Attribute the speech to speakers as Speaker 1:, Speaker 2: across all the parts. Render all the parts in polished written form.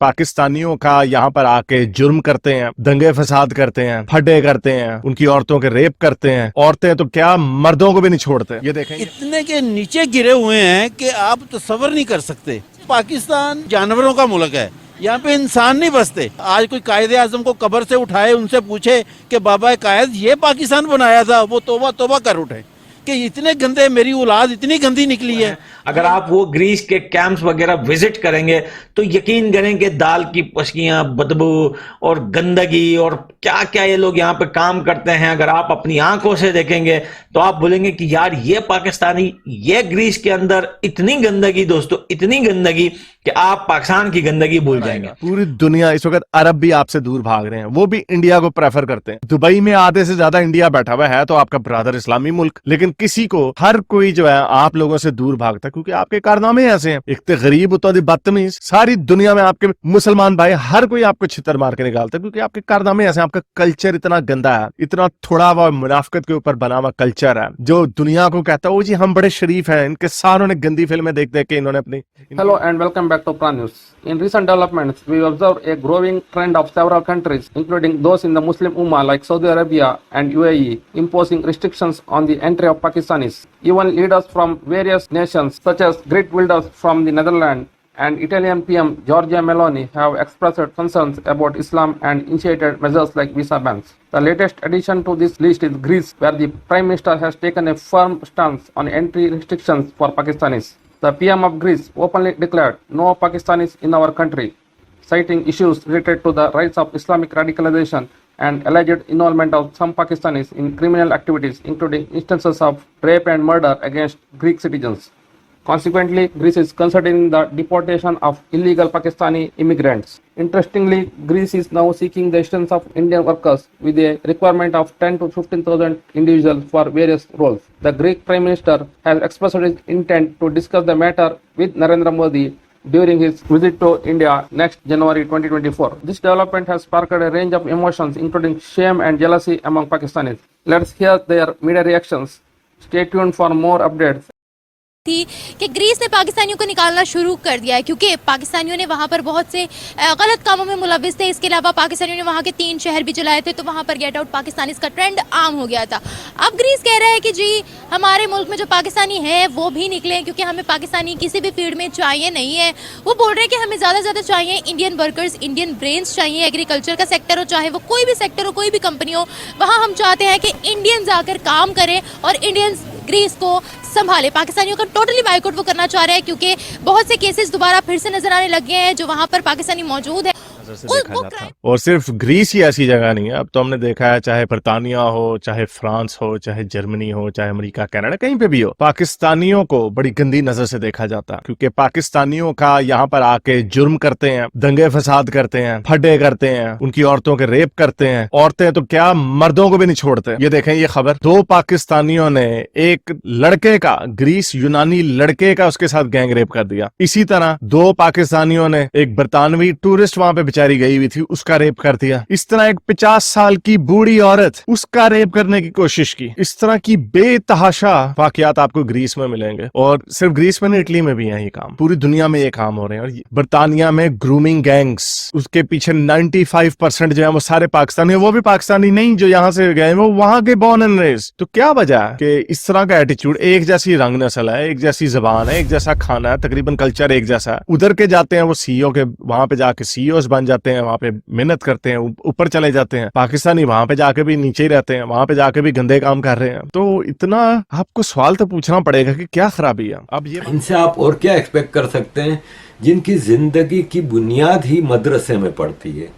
Speaker 1: पाकिस्तानियों का यहाँ पर आके जुर्म करते हैं, दंगे फसाद करते हैं, फटे करते हैं, उनकी औरतों के रेप करते हैं, औरतें तो क्या मर्दों को भी नहीं छोड़ते। ये देखें
Speaker 2: इतने के नीचे गिरे हुए हैं कि आप तसव्वुर नहीं कर सकते। पाकिस्तान जानवरों का मुल्क है, यहाँ पे इंसान नहीं बसते। आज कोई कायदे आजम को कब्र से उठाए, उनसे पूछे कि बाबा कायद ये पाकिस्तान बनाया था, वो तौबा तौबा कर उठे कि इतने गंदे, मेरी औलाद इतनी गंदी निकली है।
Speaker 3: अगर आप वो ग्रीस के कैंप्स वगैरह विजिट करेंगे तो यकीन करें कि दाल की पसकियां, बदबू और गंदगी और क्या क्या ये लोग यहाँ पे काम करते हैं, अगर आप अपनी आंखों से देखेंगे तो आप बोलेंगे कि यार ये पाकिस्तानी, ये ग्रीस के अंदर इतनी गंदगी दोस्तों, इतनी गंदगी कि आप पाकिस्तान की गंदगी भूल जाएंगे।
Speaker 1: पूरी दुनिया इस वक्त अरब भी आपसे दूर भाग रहे हैं, वो भी इंडिया को प्रेफर करते हैं। दुबई में आधे से ज्यादा इंडिया बैठा हुआ है तो आपका ब्रदर इस्लामी मुल्क, लेकिन किसी को, हर कोई जो है आप लोगों से दूर भागता है क्योंकि आपके कारनामे ऐसे हैं। एक तो गरीब होता है, बदतमीज, सारी दुनिया में आपके मुसलमान भाई हर कोई आपको छितर मार के निकालता है क्योंकि आपके कारनामे ऐसे हैं। आपका कल्चर इतना गंदा है, इतना थोड़ा हुआ मुनाफिकत के ऊपर बना हुआ कल्चर है जो दुनिया को कहता है ओ जी हम बड़े शरीफ हैं। इनके सारों ने गंदी फिल्में देख देख के इन्होंने अपनी
Speaker 4: Hello and welcome back to Pra News. In recent developments, we observe a growing trend of several countries, including those in the Muslim Ummah like Saudi Arabia and UAE, imposing restrictions on the entry of Pakistanis. Even leaders from various nations, such as Great Wilders from the Netherlands and Italian PM Giorgia Meloni, have expressed concerns about Islam and initiated measures like visa bans. The latest addition to this list is Greece, where the Prime Minister has taken a firm stance on entry restrictions for Pakistanis. The PM of Greece openly declared no Pakistanis in our country, citing issues related to the rise of Islamic radicalization and alleged involvement of some Pakistanis in criminal activities, including instances of rape and murder against Greek citizens. Consequently, Greece is considering the deportation of illegal Pakistani immigrants. Interestingly, Greece is now seeking the assistance of Indian workers with a requirement of 10 to 15,000 individuals for various roles. The Greek Prime Minister has expressed his intent to discuss the matter with Narendra Modi during his visit to India next January 2024. This development has sparked a range of emotions, including shame and jealousy among Pakistanis. Let's hear their media reactions. Stay tuned for more updates.
Speaker 5: थी कि Greece ने पाकिस्तानियों को निकालना शुरू कर दिया है क्योंकि पाकिस्तानियों ने वहाँ पर बहुत से गलत कामों में मुलविस थे। इसके अलावा पाकिस्तानियों ने वहाँ के 3 शहर भी जलाए थे, तो वहाँ पर गेट आउट पाकिस्तानीज़ का ट्रेंड आम हो गया था। अब ग्रीस कह रहा है कि जी हमारे मुल्क में जो पाकिस्तानी हैं वो भी निकलें क्योंकि हमें पाकिस्तानी किसी भी फील्ड में चाहिए नहीं है। वो बोल रहे हैं कि हमें ज़्यादा से ज़्यादा चाहिए इंडियन वर्कर्स, इंडियन ब्रेन्स चाहिए। एग्रीकल्चर का सेक्टर हो, चाहे वो कोई भी सेक्टर हो, कोई भी कंपनी हो, वहाँ हम चाहते हैं कि इंडियंस आकर काम करें और इंडियंस ग्रीस को संभाले। पाकिस्तानियों का टोटली बाइकआउट वो करना चाह रहे हैं क्योंकि बहुत से केसेस दोबारा फिर से नजर आने लग गए हैं जो वहाँ पर पाकिस्तानी मौजूद है।
Speaker 1: और सिर्फ ग्रीस ही ऐसी जगह नहीं है, अब तो हमने देखा है चाहे बर्तानिया हो, चाहे फ्रांस हो, चाहे जर्मनी हो, चाहे अमेरिका, कनाडा, कहीं पे भी हो, पाकिस्तानियों को बड़ी गंदी नजर से देखा जाता है क्योंकि पाकिस्तानियों का यहाँ पर आके जुर्म करते हैं, दंगे फसाद करते हैं, फटे करते हैं, उनकी औरतों के रेप करते हैं, औरतें तो क्या मर्दों को भी नहीं छोड़ते। ये देखें ये खबर, 2 पाकिस्तानियों ने एक लड़के का, ग्रीस यूनानी लड़के का उसके साथ गैंग रेप कर दिया। इसी तरह 2 पाकिस्तानियों ने एक बरतानवी टूरिस्ट वहां पे बेचारी गई हुई थी, उसका रेप कर दिया। इस तरह एक 50 साल की बूढ़ी औरत, उसका रेप करने की कोशिश की। इस तरह की बेतहाशा वाकयात आपको ग्रीस में मिलेंगे और सिर्फ ग्रीस में नहीं, इटली में भी है ये काम, पूरी दुनिया में ये काम हो रहे हैं। और बर्तानिया में ग्रूमिंग गैंग्स, उसके पीछे 95% जो है वो सारे पाकिस्तानी, वो भी पाकिस्तानी नहीं जो यहाँ से गए, वो वहां के बॉर्न एंड रेज। तो क्या वजह है कि इस तरह का एटीट्यूड, एक जैसी रंग नस्ल है, एक जैसी जबान है, एक जैसा खाना है, तकरीबन कल्चर एक जैसा है। उधर के जाते हैं वो सीईओ के, वहां पे जाके सीईओ बन जाते हैं, वहां पे मेहनत करते हैं, ऊपर चले जाते हैं। पाकिस्तानी वहां पे जाके भी नीचे ही रहते हैं, वहां पे जाके भी गंदे काम कर रहे हैं। तो इतना आपको सवाल तो पूछना पड़ेगा कि क्या खराबी है। अब ये
Speaker 6: इनसे आप और क्या एक्सपेक्ट कर सकते हैं जिनकी जिंदगी की बुनियाद ही मदरसे में पड़ती है।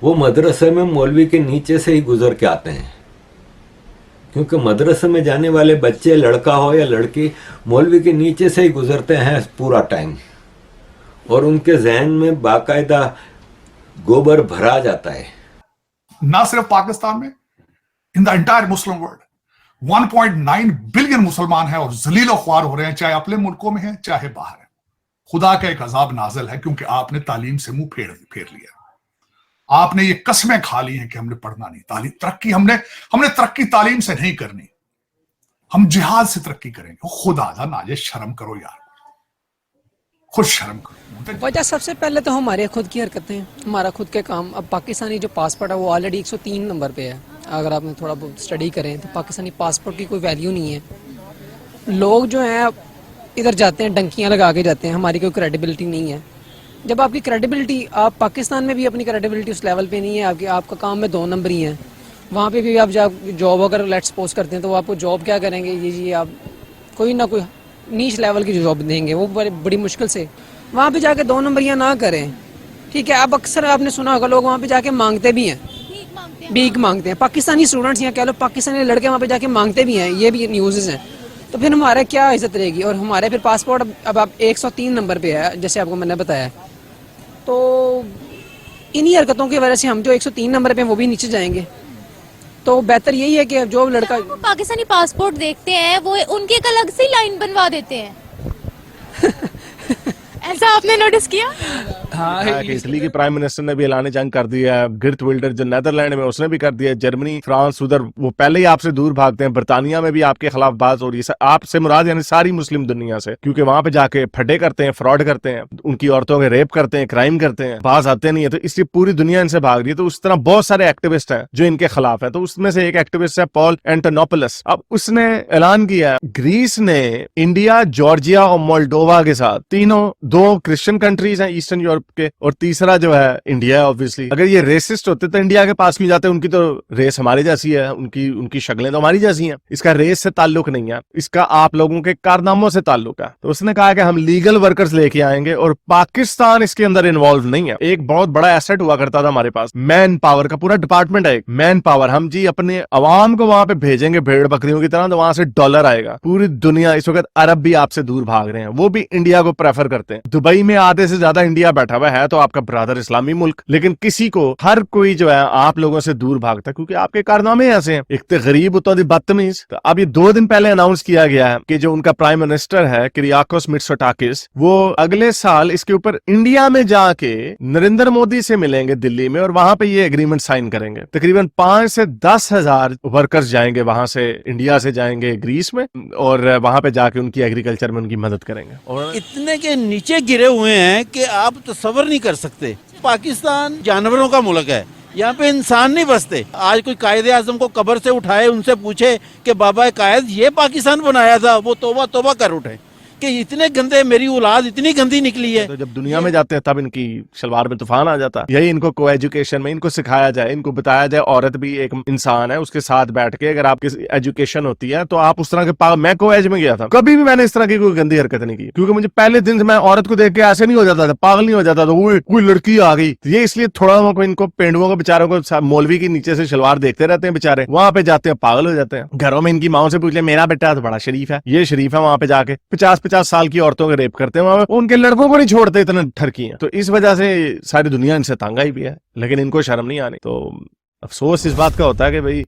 Speaker 6: वो मदरसे में मौलवी के नीचे से ही गुजर के आते हैं, क्योंकि मदरसे में जाने वाले बच्चे, लड़का हो या लड़की, मौलवी के नीचे से ही गुजरते हैं पूरा टाइम, और उनके जहन में बाकायदा गोबर भरा जाता है।
Speaker 7: ना सिर्फ पाकिस्तान में, in the entire Muslim world 1.9 billion मुसलमान हैं और जलील ख्वार हो रहे हैं, चाहे अपने मुल्कों में है चाहे बाहर है। खुदा का एक अजाब नाजिल है क्योंकि आपने तालीम से मुंह फेर लिया। आपने ये कसमें खा ली हैं कि हमने पढ़ना नहीं, तालीम तरक्की हमने तरक्की तालीम से नहीं करनी, हम जिहाद से तरक्की करेंगे। खुदा दा नाजे शर्म करो यार। खुद शर्म करो।
Speaker 8: वजह सबसे पहले तो हमारे खुद की हरकतें हैं, हमारा खुद के काम। अब पाकिस्तानी जो पासपोर्ट है वो ऑलरेडी 103 नंबर पे है। अगर आपने थोड़ा बहुत स्टडी करें तो पाकिस्तानी पासपोर्ट की कोई वैल्यू नहीं है। लोग जो हैं इधर जाते हैं डंकियां लगा के जाते हैं, हमारी कोई क्रेडिबिलिटी नहीं है। जब आपकी क्रेडिबिलिटी, आप पाकिस्तान में भी अपनी क्रेडिबिलिटी उस लेवल पे नहीं है, आपका काम में 2 नंबर ही है। वहाँ पे भी आप जब जॉब अगर लेट्स सपोज करते हैं तो वो आपको जॉब क्या करेंगे, ये जी आप कोई ना कोई नीच लेवल की जॉब देंगे, वो बड़ी मुश्किल से। वहाँ पे जाके 2 नंबरियाँ ना करें, ठीक है। अब अक्सर आपने सुना होगा लोग वहाँ पे जाके मांगते भी हैं, भीख मांगते हैं। पाकिस्तानी स्टूडेंट्स या कह लो पाकिस्तानी लड़के वहाँ पे जाके मांगते भी हैं, ये भी न्यूज़ हैं। तो फिर हमारा क्या इज्जत रहेगी। और हमारे फिर पासपोर्ट अब आप 103 नंबर पे है, जैसे आपको मैंने बताया। तो इन्हीं हरकतों की वजह से हम जो 103 नंबर पे हैं वो भी नीचे जाएंगे। तो बेहतर यही है कि जो लड़का
Speaker 5: वो पाकिस्तानी पासपोर्ट देखते हैं वो उनके एक अलग से लाइन बनवा देते हैं। ऐसा आपने नोटिस किया?
Speaker 1: हाँ, कि इटली की प्राइम मिनिस्टर ने भी ऐलान जंग कर दिया है। गिर्ट विल्डर जो नेदरलैंड में, उसने भी कर दिया। जर्मनी, फ्रांस, उधर वो पहले ही आपसे दूर भागते हैं। बर्तानिया में भी आपके खिलाफ बात हो रही है। आपसे मुराद यानी सारी मुस्लिम दुनिया से, क्योंकि वहां पे जाके फड्डे करते हैं, फ्रॉड करते हैं, उनकी औरतों के रेप करते हैं, क्राइम करते हैं, बाज आते नहीं है। तो इसलिए पूरी दुनिया इनसे भाग रही है। तो उस तरह बहुत सारे एक्टिविस्ट हैं जो इनके खिलाफ है। तो उसमें से एक एक्टिविस्ट है पॉल एंटोनोपोलस। अब उसने ऐलान किया, ग्रीस ने इंडिया, जॉर्जिया और मोल्डोवा के साथ, तीनों 2 क्रिश्चियन कंट्रीज हैं ईस्टर्न यूरोप के, और तीसरा जो है इंडिया है। ऑब्वियसली अगर ये रेसिस्ट होते तो इंडिया के पास क्यों जाते? उनकी तो रेस हमारी जैसी है, उनकी शक्लें तो हमारी जैसी हैं। इसका रेस से ताल्लुक नहीं है, इसका आप लोगों के कारनामों से ताल्लुक है। तो उसने कहा कि हम लीगल वर्कर्स लेके आएंगे और पाकिस्तान इसके अंदर इन्वॉल्व नहीं है। एक बहुत बड़ा एसेट हुआ करता था हमारे पास, मैन पावर का पूरा डिपार्टमेंट है, मैन पावर। हम जी अपने अवाम को वहां पे भेजेंगे भेड़ बकरियों की तरह, तो वहां से डॉलर आएगा। पूरी दुनिया, इस वक्त अरब भी आपसे दूर भाग रहे हैं, वो भी इंडिया को प्रेफर करते हैं। दुबई में आधे से ज्यादा इंडिया बैठा हुआ है, तो आपका ब्रदर इस्लामी मुल्क, लेकिन किसी को, हर कोई जो है आप लोगों से दूर भागता है क्योंकि आपके कारनामे ऐसे हैं। एक तो गरीब, उतो बदतमीज। तो अब ये 2 दिन पहले अनाउंस किया गया है कि जो उनका प्राइम मिनिस्टर है किरियाकोस मिट्सोटाकिस, वो अगले साल इसके ऊपर इंडिया में जाके नरेंद्र मोदी से मिलेंगे दिल्ली में, और वहां पे ये एग्रीमेंट साइन करेंगे। तकरीबन 5 से 10 हजार वर्कर्स जाएंगे वहां से, इंडिया से जाएंगे ग्रीस में, और वहां पे जाके उनकी एग्रीकल्चर में उनकी मदद करेंगे। और
Speaker 2: इतने के नीचे गिरे हुए हैं कि आप तसव्वुर नहीं कर सकते। पाकिस्तान जानवरों का मुल्क है, यहाँ पे इंसान नहीं बसते। आज कोई कायदे आजम को कब्र से उठाए, उनसे पूछे कि बाबा कायद ये पाकिस्तान बनाया था, वो तौबा तौबा कर उठे कि इतने गंदे, मेरी औलाद इतनी गंदी निकली है।
Speaker 1: तो जब दुनिया में जाते हैं तब इनकी शलवार में तूफान आ जाता है। यही इनको को एजुकेशन में इनको सिखाया जाए, इनको बताया जाए औरत भी एक इंसान है, उसके साथ बैठ के अगर आपकी एजुकेशन होती है तो आप उस तरह के मैं को एज में गया था, कभी भी मैंने इस तरह की कोई गंदी हरकत नहीं की, क्योंकि मुझे पहले दिन से मैं औरत को देख के ऐसे नहीं हो जाता था, पागल नहीं हो जाता था, वो कोई लड़की आ गई। ये इसलिए थोड़ा इनको पेंडुओं को बेचारों को मौलवी की नीचे से शलवार देखते रहते हैं बेचारे, वहां पे जाते हैं पागल हो जाते हैं। घरों में इनकी माओ से पूछ ले, मेरा बेटा तो बड़ा शरीफ है, ये शरीफ है, वहां पे जाके 50-50 साल की औरतों रेप करते हैं, वहां उनके लड़कों को नहीं छोड़ते, इतने ठरकी हैं। तो इस वजह से सारी दुनिया इनसे तंग आई भी है, लेकिन इनको शर्म नहीं आनी। तो अफसोस इस बात का होता है कि भाई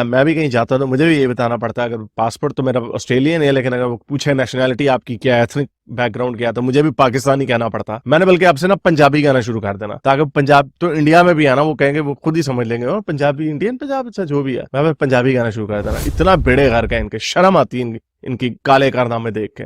Speaker 1: मैं भी कहीं जाता हूं तो मुझे भी ये बताना पड़ता है। अगर पासपोर्ट तो मेरा ऑस्ट्रेलियन है, लेकिन अगर वो पूछे नेशनैलिटी आपकी क्या है, एथनिक बैकग्राउंड क्या है, तो मुझे भी पाकिस्तानी कहना पड़ता। मैंने बल्कि आपसे ना पंजाबी कहना शुरू कर देना, ताकि पंजाब तो इंडिया में भी है ना, वो कहेंगे, वो खुद ही समझ लेंगे, और पंजाबी इंडियन पंजाब अच्छा जो भी है, मैं पंजाबी कहना शुरू कर देना। इतना बेड़े घर का इनके, शर्म आती है इनकी काले कारनामे देख के।